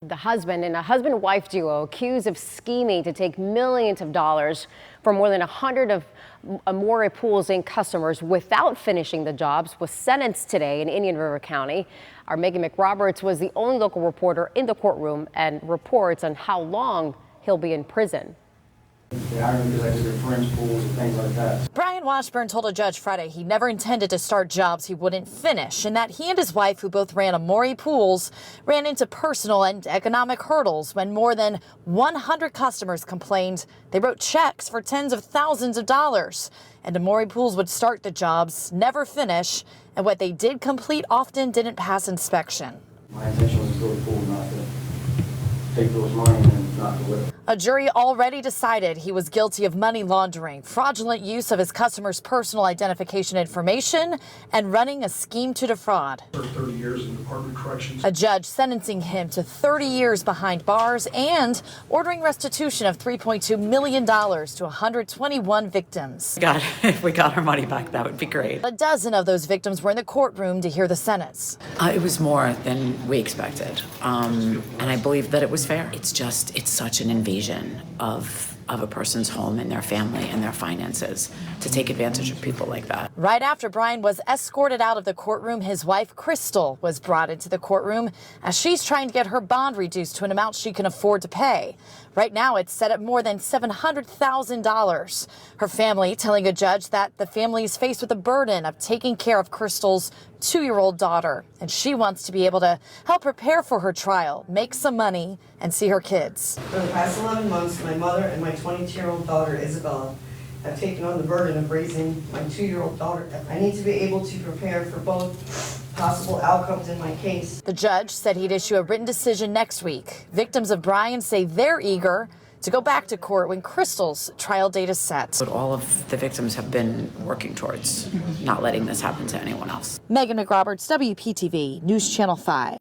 the husband and a husband-wife duo accused of scheming to take millions of dollars from more than 100 of Amore Pools Inc. customers without finishing the jobs was sentenced today in Indian River County. Our Megan McRoberts was the only local reporter in the courtroom and reports on how long he'll be in prison. They hired me because I did their friends' pools and things like that. Brian Washburn told a judge Friday he never intended to start jobs he wouldn't finish, and that he and his wife, who both ran Amore Pools, ran into personal and economic hurdles when more than 100 customers complained they wrote checks for tens of thousands of dollars. And Amore Pools would start the jobs, never finish, and what they did complete often didn't pass inspection. My intention was to build a pool, not to take those money and not to live. A jury already decided he was guilty of money laundering, fraudulent use of his customers' personal identification information, and running a scheme to defraud. 30 years in Department of Corrections. A judge sentencing him to 30 years behind bars and ordering restitution of $3.2 million to 121 victims. God, if we got our money back, that would be great. A dozen of those victims were in the courtroom to hear the sentence. It was more than we expected, and I believe that it was fair. It's such an invasion of a person's home and their family and their finances to take advantage of people like that. Right after Brian was escorted out of the courtroom, his wife, Crystal, was brought into the courtroom as she's trying to get her bond reduced to an amount she can afford to pay. Right now, it's set at more than $700,000. Her family telling a judge that the family is faced with the burden of taking care of Crystal's 2-year-old daughter, and she wants to be able to help prepare for her trial, make some money, and see her kids. For the past 11 months, my mother and my 22-year-old daughter, Isabella, have taken on the burden of raising my 2-year-old daughter. I need to be able to prepare for both possible outcomes in my case. The judge said he'd issue a written decision next week. Victims of Brian say they're eager to go back to court when Crystal's trial date is set. But all of the victims have been working towards not letting this happen to anyone else. Megan McRoberts, WPTV News Channel 5.